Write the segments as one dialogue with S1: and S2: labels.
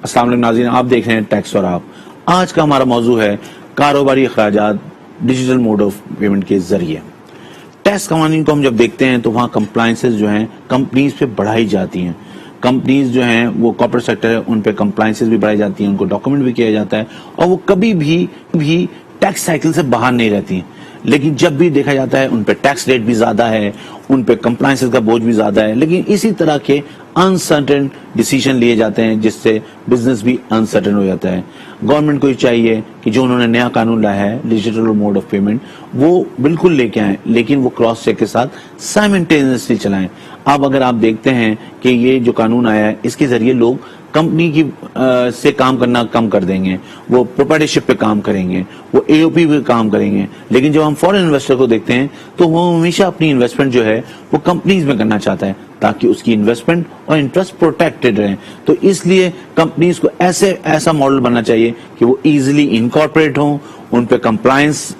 S1: السلام علیکم ناظرین، آپ دیکھ رہے ہیں ٹیکس اور آپ. آج کا ہمارا موضوع ہے کاروباری اخراجات ڈیجیٹل موڈ آف پیمنٹ کے ذریعے. ٹیکس قوانین کو ہم جب دیکھتے ہیں تو وہاں کمپلائنسز جو ہیں کمپنیز پہ بڑھائی جاتی ہیں. کمپنیز جو ہیں وہ کارپوریٹ سیکٹر ہے، ان پہ کمپلائنسز بھی بڑھائی جاتی ہیں، ان کو ڈاکومنٹ بھی کیا جاتا ہے اور وہ کبھی بھی ٹیکس سائیکل سے باہر نہیں رہتی ہیں. لیکن جب بھی دیکھا جاتا ہے ان پہ ٹیکس ریٹ بھی زیادہ ہے، ان پہ کمپلائنسز کا بوجھ بھی زیادہ ہے، لیکن اسی طرح کے انسرٹن ڈیسیژن لیے جاتے ہیں جس سے بزنس بھی انسرٹن ہو جاتا ہے. گورنمنٹ کو یہ چاہیے کہ جو انہوں نے نیا قانون لایا ہے ڈیجیٹل موڈ آف پیمنٹ، وہ بالکل لے کے آئیں، لیکن وہ کراس چیک کے ساتھ سائملٹینیسلی چلائیں. اب اگر آپ دیکھتے ہیں کہ یہ جو قانون آیا ہے اس کے ذریعے لوگ کمپنی کی سے کام کرنا کم کر دیں گے، وہ پروپرائٹرشپ پہ کام کریں گے، وہ اے او پی پہ کام کریں گے. لیکن جب ہم فورن انویسٹر کو دیکھتے ہیں تو وہ ہمیشہ اپنی انویسٹمنٹ جو ہے وہ کمپنیز میں کرنا چاہتا ہے تاکہ اس کی انویسٹمنٹ اور انٹرسٹ پروٹیکٹڈ رہیں. تو اس لیے کمپنیز کو ایسا ماڈل بننا چاہیے کہ وہ ایزیلی انکارپوریٹ ہوں، ان پہ کمپلائنس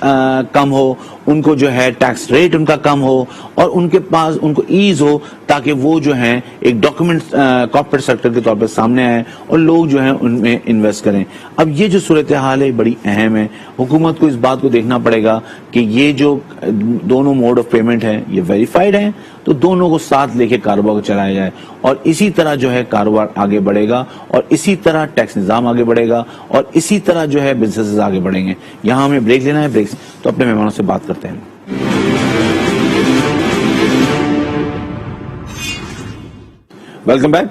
S1: کم ہو، ان کو جو ہے ٹیکس ریٹ ان کا کم ہو اور ان کے پاس ان کو ایز ہو تاکہ وہ جو ہیں ایک ڈاکومنٹ کارپوریٹ سیکٹر کے طور پہ سامنے آئے اور لوگ جو ہیں ان میں انویسٹ کریں. اب یہ جو صورتحال ہے بڑی اہم ہے. حکومت کو اس بات کو دیکھنا پڑے گا کہ یہ جو دونوں موڈ آف پیمنٹ ہے یہ ویریفائڈ ہیں، تو دونوں کو ساتھ لے کے کاروبار کو چلایا جائے اور اسی طرح جو ہے کاروبار آگے بڑھے گا اور اسی طرح ٹیکس نظام آگے بڑھے گا اور اسی طرح جو ہے بزنسز آگے بڑھیں گے. یہاں ہمیں بریک لینا ہے، بریک تو اپنے مہمانوں سے بات کرتے ہیں. Welcome back.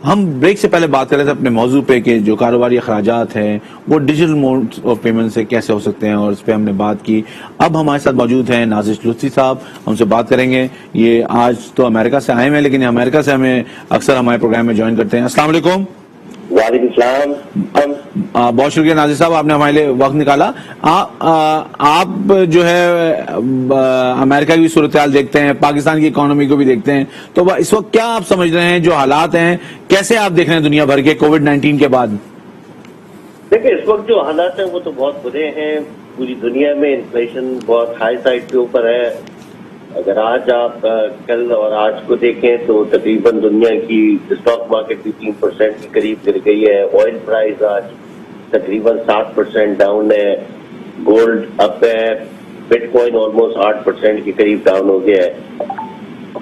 S1: ہم بریک سے پہلے بات کر رہے تھے اپنے موضوع پہ کہ جو کاروباری اخراجات ہیں وہ ڈیجیٹل موڈ آف پیمنٹ سے کیسے ہو سکتے ہیں اور اس پہ ہم نے بات کی. اب ہمارے ساتھ موجود ہیں نازش لطفی صاحب، ہم سے بات کریں گے. یہ آج تو امریکہ سے آئے ہیں لیکن امریکہ سے ہمیں اکثر ہمارے پروگرام میں جوائن کرتے ہیں. السلام علیکم.
S2: وعلیکم السلام.
S1: بہت شکریہ ناظر صاحب، آپ نے ہمارے لیے وقت نکالا. آپ جو ہے امریکہ کی صورتحال دیکھتے ہیں، پاکستان کی اکانومی کو بھی دیکھتے ہیں، تو اس وقت کیا آپ سمجھ رہے ہیں جو حالات ہیں کیسے آپ دیکھ رہے ہیں دنیا بھر کے کووڈ-19 کے بعد؟
S2: دیکھیں اس وقت جو حالات ہیں وہ تو بہت برے ہیں. پوری دنیا میں انفلیشن بہت ہائی سائڈ کے اوپر ہے. اگر آج آپ کل اور آج کو دیکھیں تو تقریباً دنیا کی اسٹاک مارکیٹ بھی 3% کے قریب گر گئی ہے. آئل پرائز آج تقریباً 7% ڈاؤن ہے. گولڈ اپ ہے. بٹ کوائن آلموسٹ 8% کے قریب ڈاؤن ہو گیا ہے.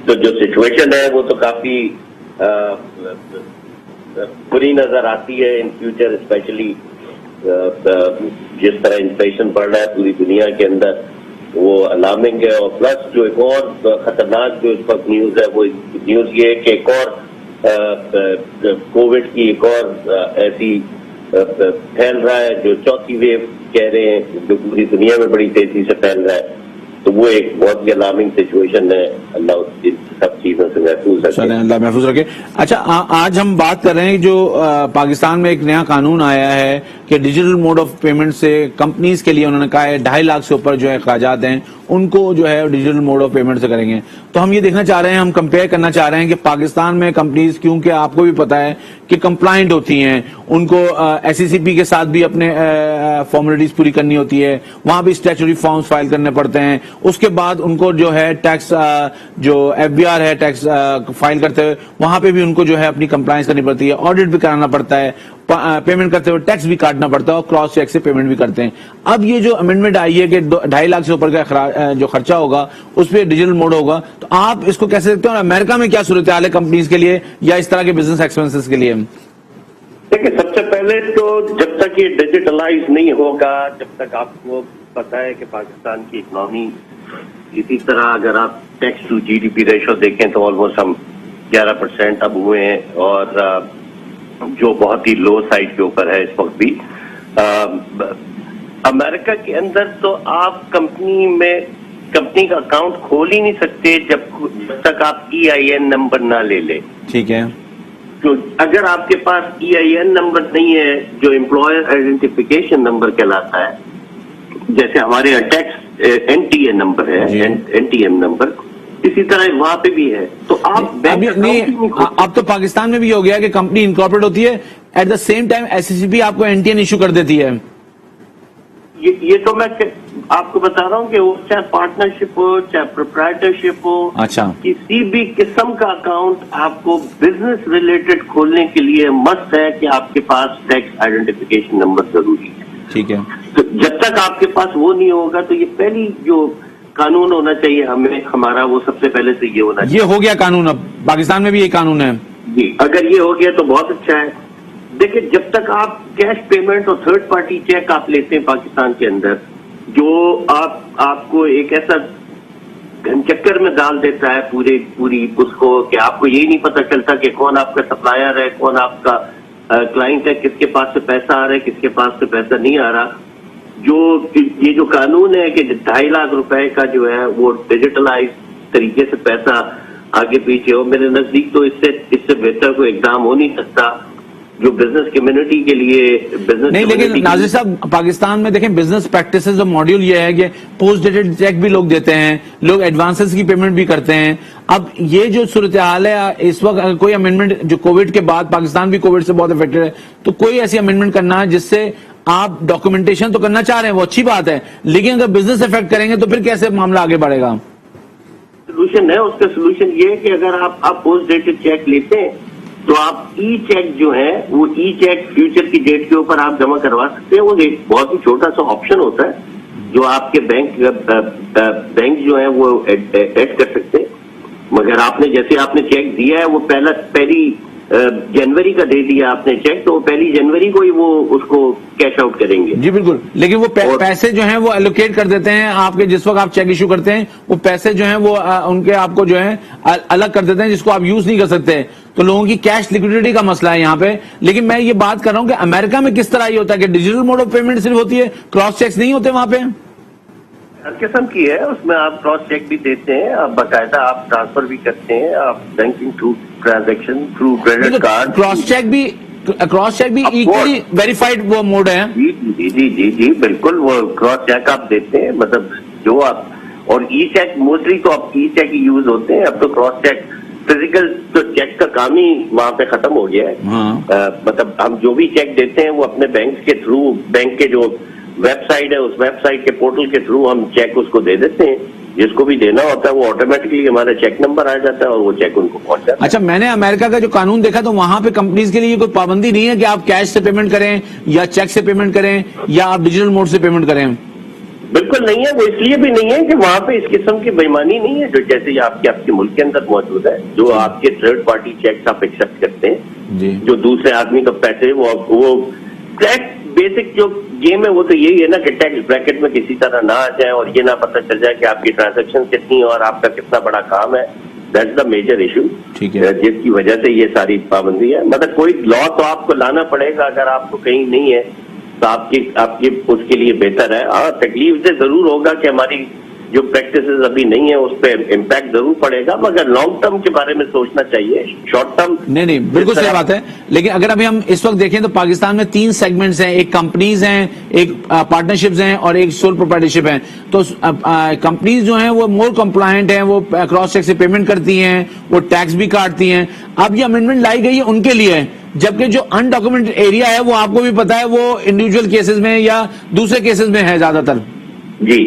S2: تو جو سچویشن ہے وہ تو کافی بری نظر آتی ہے ان فیوچر، اسپیشلی جس طرح انفلیشن بڑھ رہا ہے پوری دنیا کے اندر، وہ الارمنگ ہے. اور پلس جو ایک اور خطرناک جو اس وقت نیوز ہے وہ نیوز یہ ہے کہ ایک اور کووڈ کی ایک اور ایسی پھیل رہا ہے جو چوتھی ویو کہہ رہے ہیں، جو پوری دنیا میں بڑی تیزی سے پھیل رہا ہے. تو وہ ایک بہت ہی الارمنگ سچویشن ہے. اللہ ان سب چیزوں سے محفوظ رکھے.
S1: اللہ محفوظ رکھے. اچھا، آج ہم بات کر رہے ہیں جو پاکستان میں ایک نیا قانون آیا ہے کہ ڈیجیٹل موڈ آف پیمنٹ سے کمپنیز کے لیے انہوں نے کہا ہے 2.5 لاکھ سے اوپر جو ہے اخراجات ہیں ان کو جو ہے ڈیجیٹل موڈ آف پیمنٹ سے کریں گے. تو ہم یہ دیکھنا چاہ رہے ہیں، ہم کمپیئر کرنا چاہ رہے ہیں کہ پاکستان میں کمپنیز، کیونکہ آپ کو بھی پتا ہے کہ کمپلائنٹ ہوتی ہیں، ان کو ایس سی سی پی کے ساتھ بھی اپنے فارمیلٹیز پوری کرنی ہوتی ہے، وہاں بھی اسٹیچوری فارمز فائل کرنے پڑتے ہیں. اس کے بعد ان کو جو ہے ٹیکس جو ایف بی آر ہے ٹیکس فائل کرتے ہوئے وہاں پہ بھی ان کو جو ہے اپنی کمپلائنس کرنی پڑتی ہے، آڈٹ بھی کرانا پڑتا ہے، پیمنٹ کرتے ہوئے ٹیکس بھی کاٹنا پڑتا ہے اور کراس چیک سے پیمنٹ بھی کرتے ہیں. اب یہ جو امینڈمنٹ آئی ہے کہ 2.5 لاکھ سے اوپر کا جو خرچہ ہوگا اس پہ ڈیجیٹل موڈ ہوگا، تو آپ اس کو کیسے دیکھتے ہیں اور امریکہ میں کیا صورتحال ہے کمپنیز کے لیے یا اس طرح کے بزنس ایکسپینسز کے لیے؟
S2: دیکھیں سب سے پہلے تو جب تک یہ ڈیجیٹلائز نہیں ہوگا، جب تک آپ کو پتا ہے کہ پاکستان کی اکنامی اسی طرح، اگر آپ tax to G D P ratio دیکھیں تو آلموسٹ ہم 11% اب ہوئے ہیں اور جو بہت ہی لو سائڈ کے اوپر ہے اس وقت بھی. امریکہ کے اندر تو آپ کمپنی کا اکاؤنٹ کھول ہی نہیں سکتے جب تک آپ EIN نمبر نہ لے لیں. ٹھیک ہے. تو اگر آپ کے پاس EIN نمبر نہیں ہے جو امپلائر آئیڈینٹیفیکیشن نمبر کہلاتا ہے، جیسے ہمارے یہاں ٹیکس NTA نمبر ہے، NTM نمبر، اسی طرح وہاں پہ بھی ہے. تو آپ
S1: اب تو پاکستان میں بھی ہو گیا کہ کمپنی انکارپوریٹ ہوتی ہے، at the same time SCCP آپ کو NTN ایشو کر دیتی ہے.
S2: یہ تو میں آپ کو بتا رہا ہوں کہ وہ چاہے پارٹنرشپ ہو چاہے پروپرائٹرشپ ہو,
S1: اچھا
S2: کسی بھی قسم کا اکاؤنٹ آپ کو بزنس ریلیٹڈ کھولنے کے لیے مست ہے کہ آپ کے پاس ٹیکس آئیڈینٹیفیکیشن نمبر ضروری ہے.
S1: ٹھیک ہے.
S2: تو جب تک آپ کے پاس وہ نہیں ہوگا تو یہ پہلی جو قانون ہونا چاہیے ہمارا وہ سب سے پہلے سے یہ ہونا چاہیے.
S1: یہ ہو گیا قانون, اب پاکستان میں بھی یہ قانون ہے.
S2: جی اگر یہ ہو گیا تو بہت اچھا ہے. دیکھیں جب تک آپ کیش پیمنٹ اور تھرڈ پارٹی چیک آپ لیتے ہیں پاکستان کے اندر, جو آپ کو ایک ایسا چکر میں ڈال دیتا ہے پوری اس کو کہ آپ کو یہی نہیں پتہ چلتا کہ کون آپ کا سپلائر ہے, کون آپ کا کلائنٹ ہے, کس کے پاس سے پیسہ آ رہا ہے, کس کے پاس سے پیسہ نہیں آ رہا. یہ جو قانون ہے کہ 2.5 لاکھ روپے کا جو ہے وہ ڈیجیٹلائز طریقے سے پیسہ آگے پیچھے ہو, میرے نزدیک تو اس سے بہتر کوئی اقدام ہو نہیں سکتا جو بزنس کمیونٹی کے لیے بزنس
S1: نہیں. لیکن ناظر صاحب پاکستان میں دیکھیں بزنس پریکٹسز اور ماڈیول یہ ہے کہ پوسٹ ڈیٹڈ چیک بھی لوگ دیتے ہیں, لوگ ایڈوانسز کی پیمنٹ بھی کرتے ہیں. اب یہ جو صورتحال ہے اس وقت, کوئی امینڈمنٹ جو کووڈ کے بعد, پاکستان بھی کووڈ سے بہت افیکٹڈ ہے, تو کوئی ایسی امینڈمنٹ کرنا ہے جس سے آپ ڈاکومنٹیشن تو کرنا چاہ رہے ہیں, وہ اچھی بات ہے, لیکن اگر بزنس افیکٹ کریں گے تو پھر کیسے معاملہ آگے بڑھے گا؟
S2: سولوشن ہے, اس کا سولوشن یہ ہے کہ اگر آپ پوسٹ ڈیٹڈ چیک لیتے ہیں تو آپ ای چیک جو ہے وہ ای چیک فیوچر کی ڈیٹ کے اوپر آپ جمع کروا سکتے ہیں. وہ ایک بہت ہی چھوٹا سا آپشن ہوتا ہے جو آپ کے بینک جو ہے وہ ایڈ کر سکتے ہیں. مگر آپ نے جیسے آپ نے چیک دیا ہے وہ پہلی جنوری کا دے دیا آپ نے چیک, تو 1 جنوری کو ہی وہ اس کو کیش آؤٹ کریں گے.
S1: جی بالکل, لیکن وہ پیسے جو ہیں وہ الوکیٹ کر دیتے ہیں آپ کے, جس وقت آپ چیک ایشو کرتے ہیں وہ پیسے جو ہیں وہ ان کے آپ کو جو ہے الگ کر دیتے ہیں, جس کو آپ یوز نہیں کر سکتے. تو لوگوں کی کیش لیکوڈیٹی کا مسئلہ ہے یہاں پہ. لیکن میں یہ بات کر رہا ہوں کہ امریکہ میں کس طرح یہ ہوتا ہے کہ ڈیجیٹل موڈ آف پیمنٹ صرف ہوتی ہے, کراس چیکس نہیں ہوتے وہاں پہ؟
S2: ہر قسم کی ہے, اس میں آپ کراس چیک بھی دیتے ہیں, آپ باقاعدہ آپ ٹرانسفر بھی کرتے ہیں, آپ banking through transaction through credit card.
S1: Cross check بھی ایکولی ویریفائڈ وہ موڈ ہے.
S2: جی بالکل, وہ کراس چیک آپ دیتے ہیں, مطلب جو آپ, اور ای چیک موسٹلی تو اب ای چیک ہی یوز ہوتے ہیں. اب تو کراس چیک فزیکل تو چیک کا کام ہی وہاں پہ ختم ہو گیا ہے. مطلب ہم جو بھی چیک دیتے ہیں وہ اپنے بینک کے تھرو, بینک کے جو ویب سائٹ ہے اس ویب سائٹ کے پورٹل کے تھرو ہم چیک اس کو دے دیتے ہیں. جس کو بھی دینا ہوتا ہے وہ آٹومیٹکلی ہمارا چیک نمبر آ جاتا ہے اور وہ چیک ان کو پہنچ جاتا ہے.
S1: اچھا, میں نے امریکہ کا جو قانون دیکھا تو وہاں پہ کمپنیز کے لیے کوئی پابندی نہیں ہے کہ آپ کیش سے پیمنٹ کریں یا چیک سے پیمنٹ کریں یا آپ ڈیجیٹل موڈ سے پیمنٹ کریں.
S2: بالکل نہیں ہے, وہ اس لیے بھی نہیں ہے کہ وہاں پہ اس قسم کی بےمانی نہیں ہے جو جیسے آپ کے ملک کے اندر موجود ہے. جو آپ کے تھرڈ پارٹی چیکس آپ ایکسپٹ کرتے ہیں, جو دوسرے آدمی کا پیسے وہ ٹیکس بیسک جو گیم ہے وہ تو یہی ہے نا کہ ٹیکس بریکٹ میں کسی طرح نہ آ جائے اور یہ نہ پتہ چل جائے کہ آپ کی ٹرانزیکشن کتنی اور آپ کا کتنا بڑا کام ہے. دیٹس دا میجر ایشو جس کی وجہ سے یہ ساری پابندی ہے. مطلب کوئی لا تو آپ کو لانا پڑے گا, اگر آپ کو کہیں نہیں ہے تو آپ کی اس کے لیے بہتر ہے. ہاں تکلیف سے ضرور ہوگا کہ ہماری جو پریکٹسز ابھی نہیں ہے اس پہ امپیکٹ ضرور پڑے گا, مگر لانگ ٹرم کے بارے میں سوچنا چاہیے. شارٹ ٹرم
S1: نہیں بالکل صحیح بات ہے. لیکن اگر ابھی ہم اس وقت دیکھیں تو پاکستان میں 3 سیگمنٹس ہیں, ایک کمپنیز ہیں, ایک پارٹنرشپس ہیں اور ایک سول پروپرائٹرشپ ہیں. تو کمپنیز جو ہیں وہ مور کمپلائنٹ ہیں, وہ کراس چیک سے پیمنٹ کرتی ہیں, وہ ٹیکس بھی کاٹتی ہیں. اب یہ امینڈمنٹ لائی گئی ہے ان کے لیے, جبکہ جو انڈاکومنٹڈ ایریا ہے وہ آپ کو بھی پتا ہے وہ انڈیویجول کیسز میں یا دوسرے کیسز میں ہے زیادہ تر.
S2: جی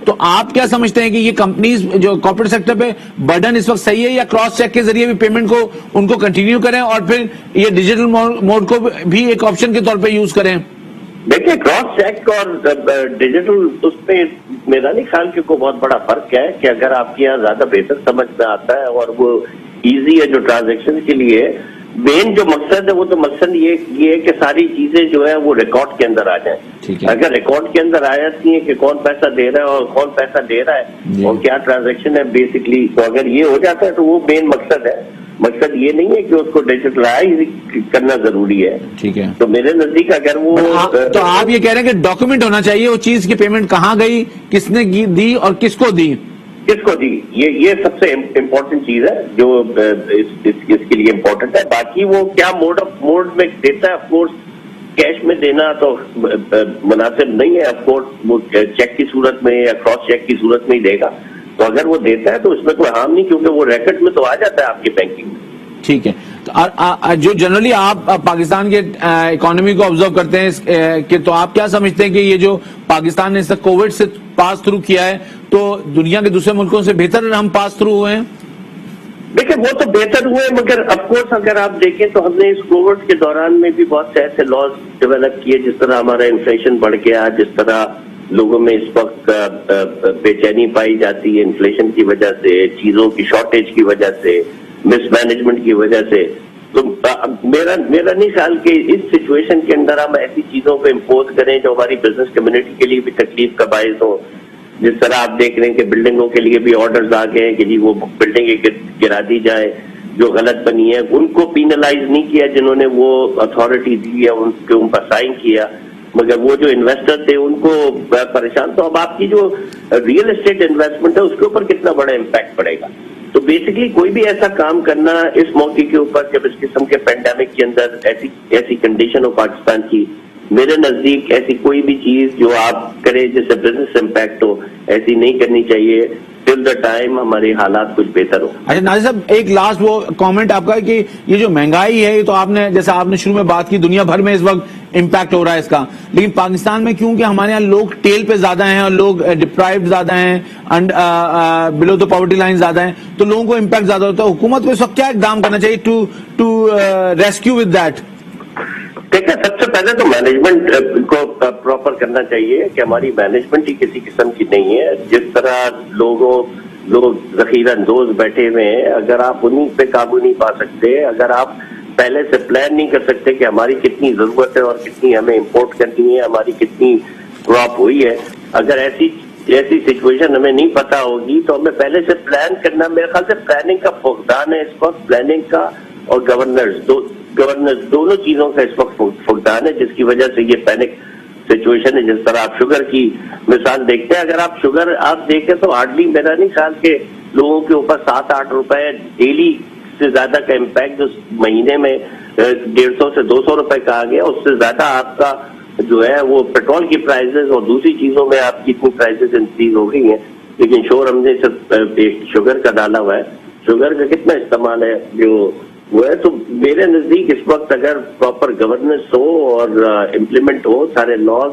S1: تو آپ کیا سمجھتے ہیں کہ یہ کمپنیز جو کارپوریٹ سیکٹر پہ برڈن اس وقت صحیح ہے یا کراس چیک کے ذریعے بھی پیمنٹ کو ان کو کنٹینیو کریں اور پھر یہ ڈیجیٹل موڈ کو بھی ایک آپشن کے طور پہ یوز کریں؟
S2: دیکھیں کراس چیک اور ڈیجیٹل اس پہ میرا نہیں خیال کہ کوئی بہت بڑا فرق ہے کہ اگر آپ کے یہاں زیادہ بہتر سمجھ میں آتا ہے اور وہ ایزی ہے جو ٹرانزیکشن کے لیے. مین جو مقصد ہے وہ تو مقصد یہ ہے کہ ساری چیزیں جو ہے وہ ریکارڈ کے اندر آ جائیں. اگر ریکارڈ کے اندر آ جاتی ہیں کہ کون پیسہ دے رہا ہے اور کون پیسہ دے رہا ہے اور کیا ٹرانزیکشن ہے بیسکلی, تو اگر یہ ہو جاتا ہے تو وہ مین مقصد ہے. مقصد یہ نہیں ہے کہ اس کو ڈیجیٹلائز کرنا ضروری ہے.
S1: ٹھیک ہے,
S2: تو میرے نزدیک اگر وہ
S1: تو آپ یہ کہہ رہے ہیں کہ ڈاکومنٹ ہونا چاہیے وہ چیز کی پیمنٹ کہاں گئی, کس نے دی اور کس کو دی.
S2: یہ سب سے امپورٹنٹ چیز ہے جو اس کے لیے امپورٹنٹ ہے. باقی وہ کیا موڈ میں دیتا ہے, آف کورس کیش میں دینا تو مناسب نہیں ہے. آف کورس وہ چیک کی صورت میں یا کراس چیک کی صورت میں ہی دے گا. تو اگر وہ دیتا ہے تو اس میں کوئی ہارم نہیں, کیونکہ وہ ریکٹ میں تو آ جاتا ہے آپ کی بینکنگ میں.
S1: ٹھیک ہے, تو جو جنرلی آپ پاکستان کے اکانومی کو آبزرو کرتے ہیں کہ تو آپ کیا سمجھتے ہیں کہ یہ جو پاکستان نے اس کووڈ سے پاس تھرو کیا ہے تو دنیا کے دوسرے ملکوں سے بہتر ہم پاس تھرو ہوئے ہیں؟
S2: دیکھیں وہ تو بہتر ہوئے، مگر اف کورس اگر آپ دیکھیں تو ہم نے اس کووڈ کے دوران میں بھی بہت سے ایسے لاز ڈیولپ کیے، جس طرح ہمارا انفلیشن بڑھ گیا، جس طرح لوگوں میں اس وقت بے چینی پائی جاتی ہے انفلیشن کی وجہ سے، چیزوں کی شارٹیج کی وجہ سے، مس مینجمنٹ کی وجہ سے. تو میرا نہیں خیال کہ اس سچویشن کے اندر ہم ایسی چیزوں کو امپوز کریں جو ہماری بزنس کمیونٹی کے لیے بھی تکلیف کا باعث ہو. جس طرح آپ دیکھ رہے ہیں کہ بلڈنگوں کے لیے بھی آرڈرز آ گئے ہیں کہ جی وہ بلڈنگیں گرا دی جائے جو غلط بنی ہے. ان کو پینلائز نہیں کیا جنہوں نے وہ اتھارٹی دی ہے، ان کے اوپر سائن کیا، مگر وہ جو انویسٹر تھے ان کو پریشان. تو اب آپ کی جو ریئل اسٹیٹ انویسٹمنٹ ہے اس کے اوپر کتنا بڑا امپیکٹ پڑے گا. تو بیسکلی کوئی بھی ایسا کام کرنا اس موقع کے اوپر جب اس قسم کے پینڈیمک کے اندر ایسی کنڈیشن ہو پاکستان کی، میرے نزدیک ایسی کوئی بھی چیز جو آپ کریں جس سے بزنس امپیکٹ ہو ایسی نہیں کرنی چاہیے ٹل دا ٹائم ہمارے حالات کچھ بہتر ہو.
S1: اچھا ناظر صاحب، ایک لاسٹ وہ کامنٹ آپ کا کہ یہ جو مہنگائی ہے یہ تو آپ نے جیسا آپ نے شروع میں بات کی دنیا بھر میں اس وقت امپیکٹ ہو رہا ہے اس کا، لیکن پاکستان میں کیونکہ ہمارے یہاں لوگ ٹیل پہ زیادہ ہیں اور لوگ ڈپرائیوڈ زیادہ ہیں، بلو دا پاورٹی لائن زیادہ ہیں، تو لوگوں کو امپیکٹ زیادہ ہوتا ہے. حکومت کو اس وقت کیا اقدام کرنا چاہیے ٹو ریسکیو ود دیٹ؟
S2: دیکھیں سب سے پہلے تو مینجمنٹ کو پراپر کرنا چاہیے کہ ہماری مینجمنٹ ہی کسی قسم کی نہیں ہے. جس طرح لوگ ذخیرہ اندوز بیٹھے ہوئے ہیں، اگر آپ انہیں پہ قابو نہیں پا سکتے، اگر آپ پہلے سے پلان نہیں کر سکتے کہ ہماری کتنی ضرورت ہے اور کتنی ہمیں امپورٹ کرنی ہے، ہماری کتنی کراپ ہوئی ہے، اگر ایسی سچویشن ہمیں نہیں پتا ہوگی تو ہمیں پہلے سے پلان کرنا، میرے خیال سے پلاننگ کا فقدان ہے اس وقت، پلاننگ کا اور گورننس دونوں چیزوں کا اس وقت فقدان ہے، جس کی وجہ سے یہ پینک سچویشن ہے. جس طرح آپ شوگر کی مثال دیکھتے ہیں، اگر آپ شوگر آپ دیکھیں تو ہارڈلی میرا نہیں خیال کہ لوگوں کے اوپر 7-8 روپے ڈیلی سے زیادہ کا امپیکٹ جو مہینے میں 150 سے 200 روپے کا آ گیا، اس سے زیادہ آپ کا جو ہے وہ پیٹرول کی پرائزز اور دوسری چیزوں میں آپ کی اتنی پرائزز انکریز ہو گئی ہیں. لیکن شور ہم نے صرف ایک شوگر کا ڈالا ہوا ہے، شوگر کا کتنا استعمال ہے جو وہ ہے. تو میرے نزدیک اس وقت اگر پراپر گورننس ہو اور امپلیمنٹ ہو سارے لاز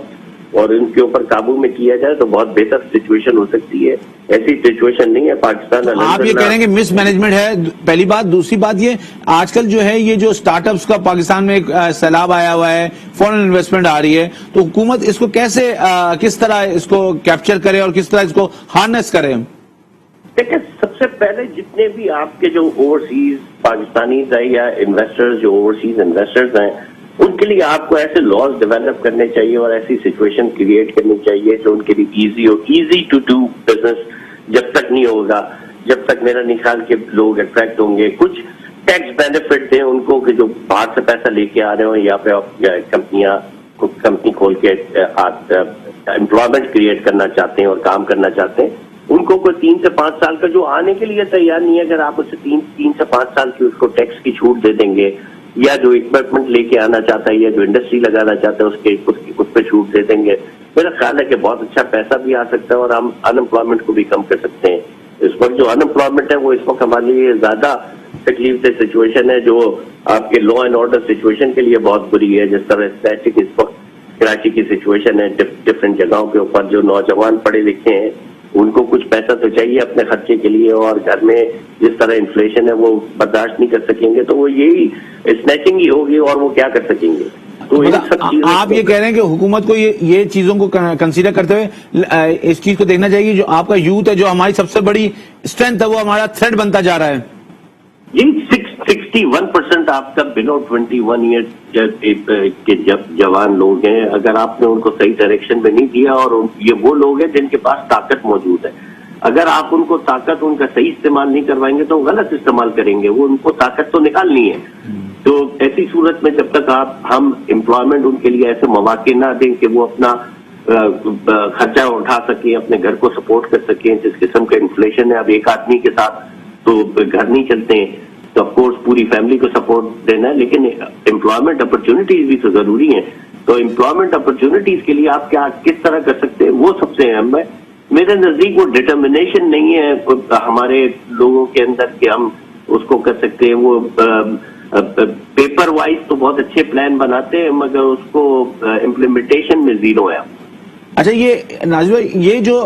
S2: اور ان کے اوپر قابو میں کیا جائے تو بہت بہتر سچویشن ہو سکتی ہے. ایسی سچویشن نہیں ہے پاکستان.
S1: آپ یہ کہہ رہے ہیں کہ مس مینجمنٹ ہے، پہلی بات. دوسری بات یہ آج کل جو ہے یہ جو اسٹارٹ اپس کا پاکستان میں ایک سیلاب آیا ہوا ہے، فورن انویسٹمنٹ آ رہی ہے، تو حکومت اس کو کیسے کس طرح اس کو کیپچر کرے اور کس طرح اس کو ہارنس کرے؟
S2: دیکھیں سب سے پہلے جتنے بھی آپ کے جو اوورسیز پاکستانیز ہیں یا انویسٹرز جو اوورسیز انویسٹرز ہیں، ان کے لیے آپ کو ایسے لاز ڈیولپ کرنے چاہیے اور ایسی سچویشن کریٹ کرنی چاہیے جو ان کے لیے ایزی ہو. ایزی ٹو ڈو بزنس جب تک نہیں ہوگا، جب تک میرا نہیں خیال کہ لوگ اٹریکٹ ہوں گے. کچھ ٹیکس بینیفٹ دیں ان کو کہ جو باہر سے پیسہ لے کے آ رہے ہوں، یا پہ کمپنی کھول کے امپلائمنٹ کریٹ کرنا چاہتے ہیں اور کام کرنا چاہتے ہیں، ان کو کوئی 3 سے 5 سال کا جو آنے کے لیے تیار نہیں ہے، اگر آپ اسے 3 سے 5 سال کی اس کو ٹیکس کی چھوٹ دے دیں گے، یا جو اکوپمنٹ لے کے آنا چاہتا ہے یا جو انڈسٹری لگانا چاہتا ہے اس پہ چھوٹ دے دیں گے، میرا خیال ہے کہ بہت اچھا پیسہ بھی آ سکتا ہے اور ہم انمپلائمنٹ کو بھی کم کر سکتے ہیں. اس وقت جو انمپلائمنٹ ہے وہ اس وقت ہمارے لیے زیادہ تکلیف دہ سچویشن ہے، جو آپ کے لا اینڈ آرڈر سچویشن کے لیے بہت بری ہے. جس طرح اسٹیٹک اس وقت کراچی کی سچویشن ہے، ڈفرینٹ جگہوں کے اوپر جو نوجوان پڑھے لکھے ہیں ان کو کچھ پیسہ تو چاہیے اپنے خرچے کے لیے، اور گھر میں جس طرح انفلیشن ہے وہ برداشت نہیں کر سکیں گے، تو وہ یہی اسنیچنگ ہی ہوگی اور وہ کیا کر سکیں گے. تو
S1: آپ یہ کہہ رہے ہیں کہ حکومت کو یہ چیزوں کو کنسیڈر کرتے ہوئے اس چیز کو دیکھنا چاہیے جو آپ کا یوتھ ہے، جو ہماری سب سے بڑی اسٹرینتھ ہے، وہ ہمارا تھریٹ بنتا جا رہا ہے.
S2: جی 61% آپ کا بلو 21 ایئر کے جوان لوگ ہیں. اگر آپ نے ان کو صحیح ڈائریکشن میں نہیں دیا، اور یہ وہ لوگ ہیں جن کے پاس طاقت موجود ہے، اگر آپ ان کو طاقت ان کا صحیح استعمال نہیں کروائیں گے تو وہ غلط استعمال کریں گے. وہ ان کو طاقت تو نکالنی ہے. تو ایسی صورت میں جب تک ہم امپلائمنٹ ان کے لیے ایسے مواقع نہ دیں کہ وہ اپنا خرچہ اٹھا سکیں، اپنے گھر کو سپورٹ کر سکیں. جس قسم کا انفلیشن ہے، اب ایک آدمی کے ساتھ تو گھر نہیں چلتے ہیں، تو آف کورس پوری فیملی کو سپورٹ دینا ہے، لیکن امپلائمنٹ اپرچونٹیز بھی تو ضروری ہیں. تو امپلائمنٹ اپرچونیٹیز کے لیے آپ کس طرح کر سکتے ہیں، وہ سب سے اہم ہے. میرے نزدیک وہ ڈٹرمنیشن نہیں ہے ہمارے لوگوں کے اندر کہ ہم اس کو کر سکتے ہیں. وہ پیپر وائز تو بہت اچھے پلان بناتے ہیں مگر اس کو امپلیمنٹیشن میں زیرو ہے.
S1: اچھا یہ ناجی بھائی یہ جو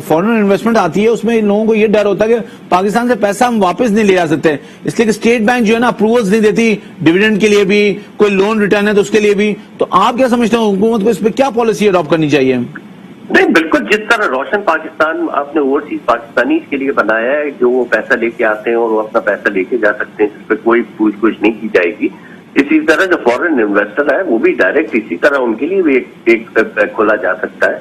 S1: فورن انویسٹمنٹ آتی ہے اس میں لوگوں کو یہ ڈر ہوتا ہے کہ پاکستان سے پیسہ ہم واپس نہیں لے آ سکتے, اس لیے کہ اسٹیٹ بینک جو ہے نا اپروولز نہیں دیتی ڈیویڈنڈ کے لیے بھی, کوئی لون ریٹرن ہے تو اس کے لیے بھی. تو آپ کیا سمجھتے ہیں حکومت کو اس پہ کیا پالیسی اڈاپٹ کرنی چاہیے؟
S2: نہیں بالکل, جس طرح روشن پاکستان آپ نے اوورسیز پاکستانیز کے لیے بنایا ہے, جو وہ پیسہ لے کے آتے ہیں اور وہ اپنا پیسہ لے کے جا سکتے ہیں, جس پہ کوئی پوچھ گچھ نہیں کی جائے گی. اسی طرح جو فورن انویسٹر ہے وہ بھی ڈائریکٹ اسی طرح ان کے لیے بھی ایک کھولا جا سکتا ہے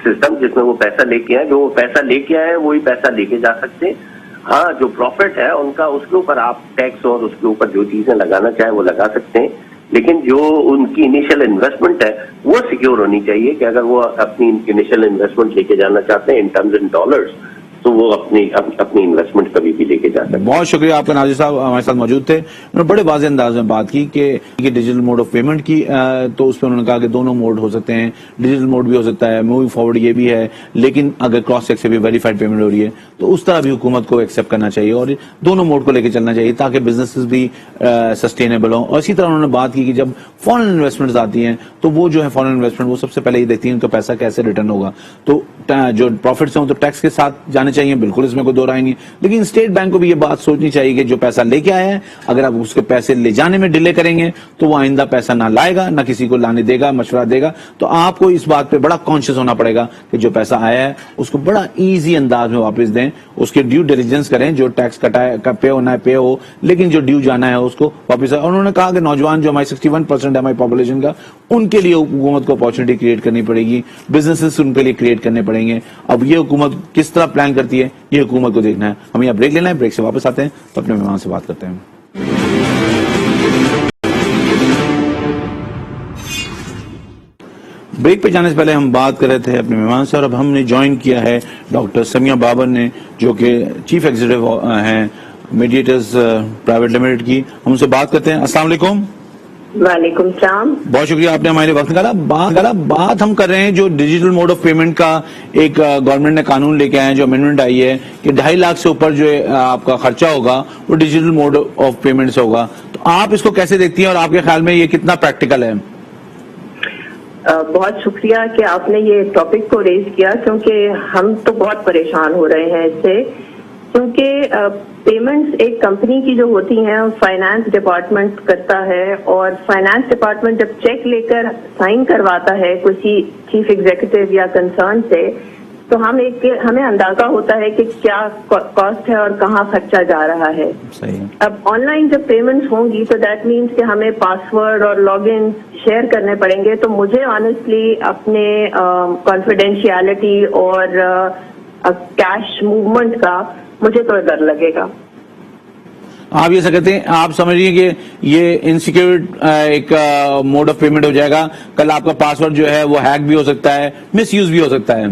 S2: سسٹم جس میں وہ پیسہ لے کے آئے, جو وہ پیسہ لے کے آئے وہی پیسہ لے کے جا سکتے ہیں. ہاں جو پروفٹ ہے ان کا اس کے اوپر آپ ٹیکس اور اس کے اوپر جو چیزیں لگانا چاہیں وہ لگا سکتے ہیں, لیکن جو ان کی انیشل انویسٹمنٹ ہے وہ سیکیور ہونی چاہیے کہ اگر وہ اپنی انیشل انویسٹمنٹ لے کے جانا چاہتے ہیں ان ٹرمز اینڈ ڈالرز تو وہ اپنی انویسٹمنٹ کبھی بھی لے کے جا سکتے ہیں.
S1: بہت شکریہ آپ کا ناظر صاحب ہمارے ساتھ موجود تھے. انہوں نے بڑے واضح انداز میں بات کی کہ ڈیجیٹل موڈ آف پیمنٹ کی, تو اس پہ انہوں نے کہا کہ دونوں موڈ ہو سکتے ہیں, ڈیجیٹل موڈ بھی ہو سکتا ہے, موونگ فارورڈ یہ بھی ہے, لیکن اگر کراس چیک سے بھی ویریفائڈ پیمنٹ ہو رہی ہے تو اس طرح بھی حکومت کو ایکسیپٹ کرنا چاہیے اور دونوں موڈ کو لے کے چلنا چاہیے تاکہ بزنسز بھی سسٹینیبل ہوں. اور اسی طرح انہوں نے بات کی کہ جب فارن انویسٹمنٹ آتی ہیں تو وہ جو ہے فارن انویسٹمنٹ وہ سب سے پہلے یہ دیکھتی ہیں ان کا پیسہ کیسے ریٹرن ہوگا. تو جو پروفٹس ہیں تو ٹیکس کے ساتھ جانے چاہیے, بالکل اس میں کوئی دو رائے نہیں, لیکن اسٹیٹ بینک کو بھی یہ بات سوچنی چاہیے کہ جو پیسہ لے کے آیا ہے اگر آپ اس کے پیسے لے جانے میں ڈیلے کریں گے تو وہ آئندہ پیسہ نہ لائے گا, نہ کسی کو لانے دے گا, مشورہ دے گا. تو آپ کو اس بات پہ بڑا کانشیس ہونا پڑے گا کہ جو پیسہ آیا ہے اس کو بڑا ایزی انداز میں واپس دیں, اس کے ڈیو ڈیلیجنس کریں, جو ٹیکس کٹائے پے ہونا ہے پے ہو, لیکن جو ڈیو جانا ہے اس کو واپس. اور انہوں نے کہا کہ نوجوان جو ہماری 61% ہے ہماری پاپولیشن کا, ان کے لیے حکومت کو اپارچونیٹی کریٹ کرنی پڑے گی, بزنسز ان کے لیے کریٹ کرنے پڑیں گے. اب یہ حکومت کس طرح پلان کرتی ہے یہ حکومت کو دیکھنا ہے. ہم یہاں بریک لینا ہے, بریک سے واپس آتے ہیں تو اپنے مہمان سے بات کرتے ہیں. بریک پہ جانے سے پہلے ہم بات کر رہے تھے اپنے مہمان سے, اور اب ہم نے جوائن کیا ہے ڈاکٹر سمیہ بابر نے, جو کہ چیف ایگزیکٹو ہیں میڈیٹرز پرائیویٹ لمیٹڈ کی. ہم ان سے بات کرتے ہیں. السلام علیکم.
S3: وعلیکم السلام.
S1: بہت شکریہ آپ نے ہمارے وقت نکالا. بات ہم کر رہے ہیں جو ڈیجیٹل موڈ آف پیمنٹ کا ایک گورنمنٹ نے قانون لے کے آئے ہیں, جو امینڈمنٹ آئی ہے کہ 2.5 لاکھ سے اوپر جو آپ کا خرچہ ہوگا وہ ڈیجیٹل موڈ آف پیمنٹ سے ہوگا. تو آپ اس کو کیسے دیکھتی ہیں اور آپ کے خیال میں یہ کتنا پریکٹیکل ہے؟
S3: بہت شکریہ کہ آپ نے یہ ٹاپک کو ریز کیا, کیونکہ ہم تو بہت پریشان ہو رہے ہیں اس سے, کیونکہ پیمنٹس ایک کمپنی کی جو ہوتی ہیں فائنانس ڈپارٹمنٹ کرتا ہے, اور فائنانس ڈپارٹمنٹ جب چیک لے کر سائن کرواتا ہے کسی چیف ایگزیکٹو یا کنسرن سے, تو ہمیں اندازہ ہوتا ہے کہ کیا کاسٹ ہے اور کہاں خرچہ جا رہا ہے. اب آن لائن جب پیمنٹس ہوں گی تو دیٹ مینس کہ ہمیں پاسورڈ اور لاگ ان شیئر کرنے پڑیں گے. تو مجھے آنیسٹلی اپنے کانفیڈینشیلٹی اور کیش موومنٹ کا مجھے تو ڈر لگے گا.
S1: آپ یہ کہتے ہیں, آپ سمجھیے کہ یہ انسیکیور ایک موڈ آف پیمنٹ ہو جائے گا, کل آپ کا پاسورڈ جو ہے وہ ہیک بھی ہو سکتا ہے, مس یوز بھی ہو سکتا ہے.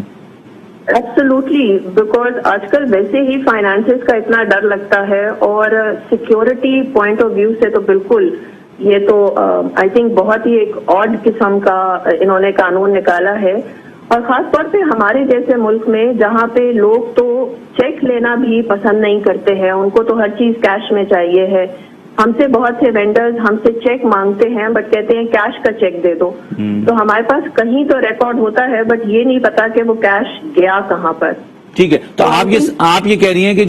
S3: ایبسولوٹلی, بیکاز آج کل ویسے ہی فائنانسز کا اتنا ڈر لگتا ہے, اور سیکیورٹی پوائنٹ آف ویو سے تو بالکل یہ تو آئی تھنک بہت ہی ایک آڈ قسم کا انہوں نے قانون نکالا ہے. اور خاص طور پہ ہمارے جیسے ملک میں جہاں پہ لوگ تو چیک لینا بھی پسند نہیں کرتے ہیں, ان کو تو ہر چیز کیش میں چاہیے ہے. ہم سے بہت سے وینڈرز ہم سے چیک مانگتے ہیں بٹ کہتے ہیں کیش کا چیک دے دو. تو ہمارے پاس کہیں تو ریکارڈ ہوتا ہے بٹ یہ نہیں پتا کہ وہ کیش گیا کہاں پر.
S1: ٹھیک ہے, تو آپ یہ کہہ رہی ہیں کہ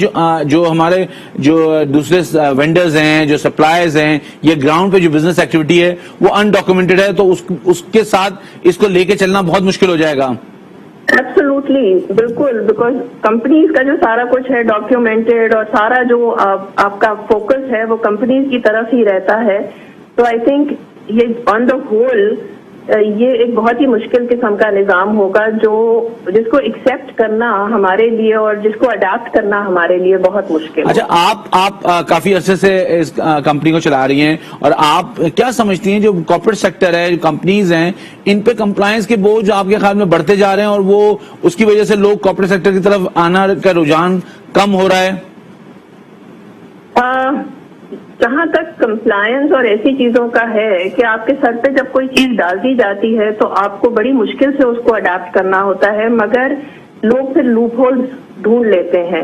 S1: جو ہمارے جو دوسرے وینڈرز ہیں, جو سپلائرز ہیں, یہ گراؤنڈ پہ جو بزنس ایکٹیویٹی ہے وہ انڈاکومنٹڈ ہے, تو اس کے ساتھ اس کو لے کے چلنا بہت مشکل ہو جائے گا.
S3: ایبسولوٹلی, بالکل, بیکاز کمپنیز کا جو سارا کچھ ہے ڈاکیومنٹڈ, اور سارا جو آپ کا فوکس ہے وہ کمپنیز کی طرف ہی رہتا ہے. تو آئی تھنک یہ آن دا ہول یہ ایک بہت ہی مشکل قسم کا نظام ہوگا جس کو ایکسپٹ کرنا ہمارے لیے اور جس کو اڈاپٹ کرنا ہمارے لیے بہت مشکل.
S1: اچھا, آپ کافی عرصے سے اس کمپنی کو چلا رہی ہیں, اور آپ کیا سمجھتی ہیں جو کارپوریٹ سیکٹر ہے, جو کمپنیز ہیں, ان پہ کمپلائنس کے بوجھ آپ کے خیال میں بڑھتے جا رہے ہیں, اور وہ اس کی وجہ سے لوگ کارپوریٹ سیکٹر کی طرف آنا کا رجحان کم ہو رہا ہے؟
S3: جہاں تک کمپلائنس اور ایسی چیزوں کا ہے کہ آپ کے سر پہ جب کوئی چیز ڈال دی جاتی ہے تو آپ کو بڑی مشکل سے اس کو اڈاپٹ کرنا ہوتا ہے, مگر لوگ پھر لوپ ہولز ڈھونڈ لیتے ہیں,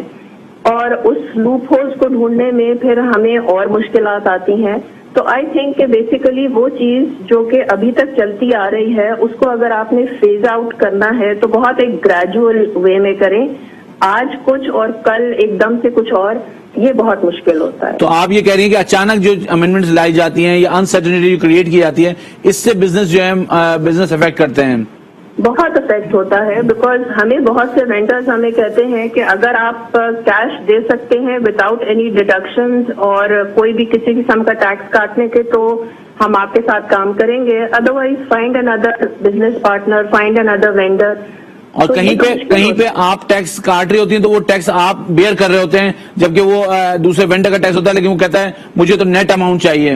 S3: اور اس لوپ ہولز کو ڈھونڈنے میں پھر ہمیں اور مشکلات آتی ہیں. تو آئی تھنک کہ بیسیکلی وہ چیز جو کہ ابھی تک چلتی آ رہی ہے اس کو اگر آپ نے فیز آؤٹ کرنا ہے تو بہت ایک گریجول وے میں کریں. آج کچھ اور کل ایک دم سے کچھ اور, یہ بہت مشکل ہوتا ہے.
S1: تو آپ یہ کہہ رہی ہیں کہ اچانک جو امینڈمنٹس لائی جاتی ہیں یا انسرٹنٹی کریٹ کی جاتی ہے, اس سے بزنس جو ہے بزنس افیکٹ کرتے ہیں؟
S3: بہت افیکٹ ہوتا ہے, بیکاز ہمیں بہت سے وینڈرز ہمیں کہتے ہیں کہ اگر آپ کیش دے سکتے ہیں وداؤٹ اینی ڈیڈکشنز اور کوئی بھی کسی قسم کا ٹیکس کاٹنے کے تو ہم آپ کے ساتھ کام کریں گے, ادروائز فائنڈ اندر بزنس پارٹنر, فائنڈ اندر وینڈر.
S1: اور کہیں پہ آپ ٹیکس کاٹ رہی ہوتی ہیں تو وہ ٹیکس آپ بیئر کر رہے ہوتے ہیں, جبکہ وہ دوسرے وینڈر کا ٹیکس ہوتا ہے, لیکن وہ کہتا ہے مجھے تو نیٹ اماؤنٹ چاہیے.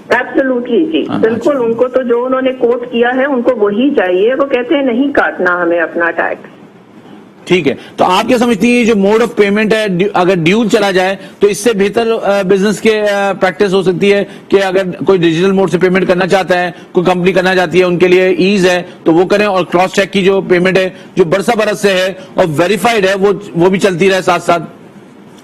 S3: ایبسولوٹلی جی, بالکل. ان کو تو جو انہوں نے کوٹ کیا ہے ان کو وہی چاہیے, وہ کہتے ہیں نہیں کاٹنا ہمیں اپنا ٹیکس.
S1: ٹھیک ہے, تو آپ کیا سمجھتی ہیں جو موڈ آف پیمنٹ ہے اگر ڈیول چلا جائے تو اس سے بہتر بزنس کے پریکٹس ہو سکتی ہے کہ اگر کوئی ڈیجیٹل موڈ سے پیمنٹ کرنا چاہتا ہے, کوئی کمپنی کرنا چاہتی ہے, ان کے لیے ایز ہے تو وہ کریں, اور کراس چیک کی جو پیمنٹ ہے جو برسہ برس سے ہے اور ویریفائڈ ہے وہ بھی چلتی رہے ساتھ ساتھ.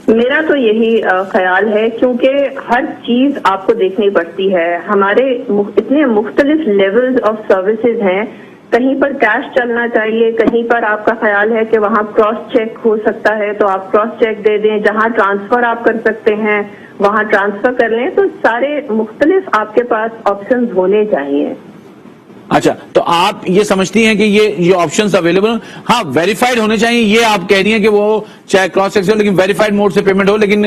S3: میرا تو یہی خیال ہے, کیونکہ ہر چیز آپ کو دیکھنی پڑتی ہے. ہمارے اتنے مختلف لیولز آف سروسز ہیں, کہیں پر کیش چلنا چاہیے, کہیں پر آپ کا خیال ہے کہ وہاں کراس چیک ہو سکتا ہے تو آپ کراس چیک دے دیں, جہاں ٹرانسفر آپ کر سکتے ہیں وہاں ٹرانسفر کر لیں. تو سارے مختلف آپ کے پاس آپشنز ہونے چاہیے.
S1: اچھا, تو آپ یہ سمجھتی ہیں کہ یہ آپشنز اویلیبل ہیں؟ ہاں, ویریفائڈ ہونے چاہیے, یہ آپ کہہ رہی ہیں کہ وہ چاہے کراس چیک ہو لیکن ویریفائڈ موڈ سے پیمنٹ ہو, لیکن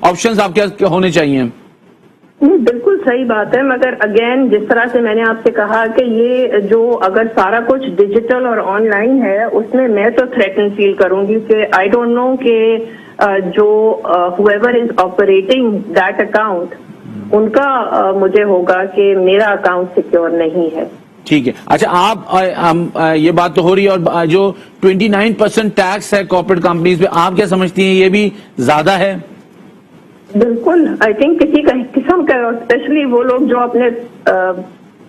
S1: آپشنز آپ کیا ہونے چاہیے؟
S3: بالکل صحیح بات ہے, مگر اگین جس طرح سے میں نے آپ سے کہا کہ یہ جو اگر سارا کچھ ڈیجیٹل اور آن لائن ہے اس میں تو تھریٹن فیل کروں گی کہ آئی ڈونٹ نو کہ جو whoever is operating that account ان کا مجھے ہوگا کہ میرا اکاؤنٹ سیکیور نہیں ہے.
S1: ٹھیک ہے. اچھا, آپ یہ بات تو ہو رہی ہے, اور جو 29% ٹیکس ہے کارپوریٹ کمپنیز پہ, آپ کیا سمجھتی ہیں یہ بھی زیادہ ہے؟
S3: بالکل, آئی تھنک کسی قسم کا, اسپیشلی وہ لوگ جو اپنے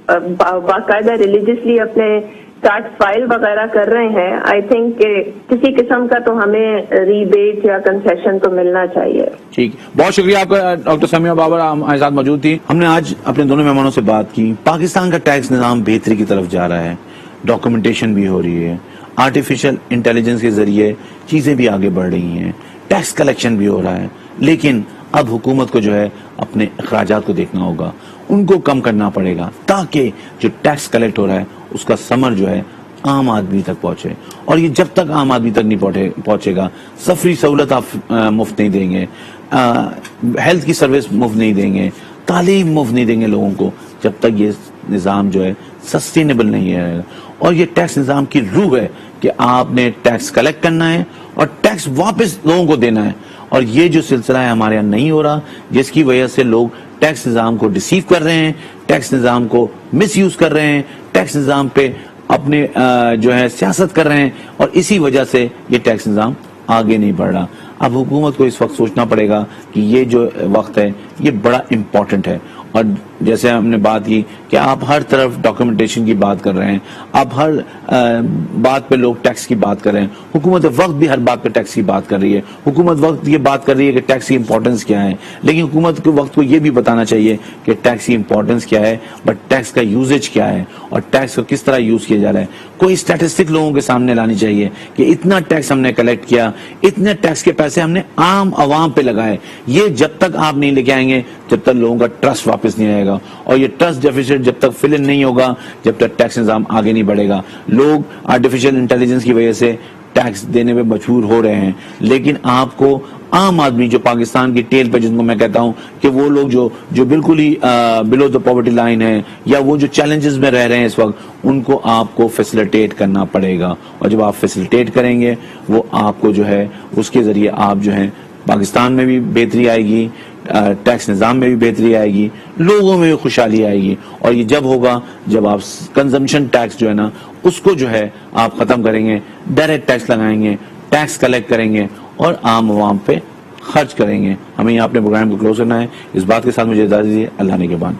S3: باقاعدہ ریلیجیسلی اپنے ٹیکس فائل وغیرہ کر رہے ہیں, آئی تھنک کہ کسی قسم کا تو ہمیں ریبیٹ یا کنسیشن تو ملنا چاہیے.
S1: ٹھیک, بہت شکریہ آپ کا ڈاکٹر سمیہ بابر ہمارے ساتھ موجود تھی. ہم نے آج اپنے دونوں مہمانوں سے بات کی. پاکستان کا ٹیکس نظام بہتری کی طرف جا رہا ہے, ڈاکومنٹیشن بھی ہو رہی ہے, آرٹیفیشل انٹیلیجنس کے ذریعے چیزیں بھی آگے بڑھ رہی ہیں, ٹیکس کلیکشن بھی ہو رہا ہے, لیکن اب حکومت کو جو ہے اپنے اخراجات کو دیکھنا ہوگا, ان کو کم کرنا پڑے گا تاکہ جو ٹیکس کلیکٹ ہو رہا ہے اس کا ثمر جو ہے عام آدمی تک پہنچے. اور یہ جب تک عام آدمی تک نہیں پہنچے گا, سفری سہولت آپ مفت نہیں دیں گے, ہیلتھ کی سروس مفت نہیں دیں گے, تعلیم مفت نہیں دیں گے لوگوں کو, جب تک یہ نظام جو ہے سسٹینیبل نہیں ہے. اور یہ ٹیکس نظام کی روح ہے کہ آپ نے ٹیکس کلیکٹ کرنا ہے اور ٹیکس واپس لوگوں کو دینا ہے. اور یہ جو سلسلہ ہے ہمارے یہاں نہیں ہو رہا, جس کی وجہ سے لوگ ٹیکس نظام کو ڈیسیو کر رہے ہیں, ٹیکس نظام کو مس یوز کر رہے ہیں, ٹیکس نظام پہ اپنے جو ہے سیاست کر رہے ہیں, اور اسی وجہ سے یہ ٹیکس نظام آگے نہیں بڑھ رہا. اب حکومت کو اس وقت سوچنا پڑے گا کہ یہ جو وقت ہے یہ بڑا امپورٹنٹ ہے. اور جیسے ہم نے بات کی کہ آپ ہر طرف ڈاکومنٹیشن کی بات کر رہے ہیں, آپ ہر بات پہ لوگ ٹیکس کی بات کر رہے ہیں, حکومت وقت بھی ہر بات پہ ٹیکس کی بات کر رہی ہے, حکومت وقت یہ بات کر رہی ہے کہ ٹیکس کی امپورٹنس کیا ہے, لیکن حکومت کے وقت کو یہ بھی بتانا چاہیے کہ ٹیکس کی امپورٹنس کیا ہے, بٹ ٹیکس کا یوزیج کیا ہے اور ٹیکس کو کس طرح یوز کیا جا رہا ہے. کوئی اسٹیٹسٹک لوگوں کے سامنے لانی چاہیے کہ اتنا ٹیکس ہم نے کلیکٹ کیا, اتنے ٹیکس کے پیسے ہم نے عام عوام پہ لگائے. یہ جب تک آپ نہیں لے کے آئیں گے جب تک لوگوں کا ٹرسٹ واپس نہیں آئے گا, اور یہ ٹرسٹ ڈیفیسٹ جب تک فل ان نہیں ہوگا جب تک ٹیکس نظام آگے نہیں بڑھے گا. لوگ آرٹیفیشل انٹیلیجنس کی وجہ سے ٹیکس دینے پہ مجبور ہو رہے ہیں, لیکن آپ کو عام آدمی جو پاکستان کی ٹیل پہ, جن کو میں کہتا ہوں کہ وہ لوگ جو بالکل ہی بلو دا پاورٹی لائن ہے, یا وہ جو چیلنجز میں رہ رہے ہیں اس وقت, ان کو آپ کو فیسیلیٹیٹ کرنا پڑے گا. اور جب آپ فیسیلیٹیٹ کریں گے وہ آپ کو جو ہے اس کے ذریعے آپ جو ہے پاکستان میں بھی بہتری آئے گی, ٹیکس نظام میں بھی بہتری آئے گی, لوگوں میں بھی خوشحالی آئے گی. اور یہ جب ہوگا جب آپ کنزمپشن ٹیکس جو ہے نا اس کو جو ہے آپ ختم کریں گے, ڈائریکٹ ٹیکس لگائیں گے, ٹیکس کلیکٹ کریں گے اور عام عوام پہ خرچ کریں گے. ہمیں یہاں اپنے پروگرام کو کلوز کرنا ہے. اس بات کے ساتھ مجھے اجازت دیجیے. اللہ نے کے بعد.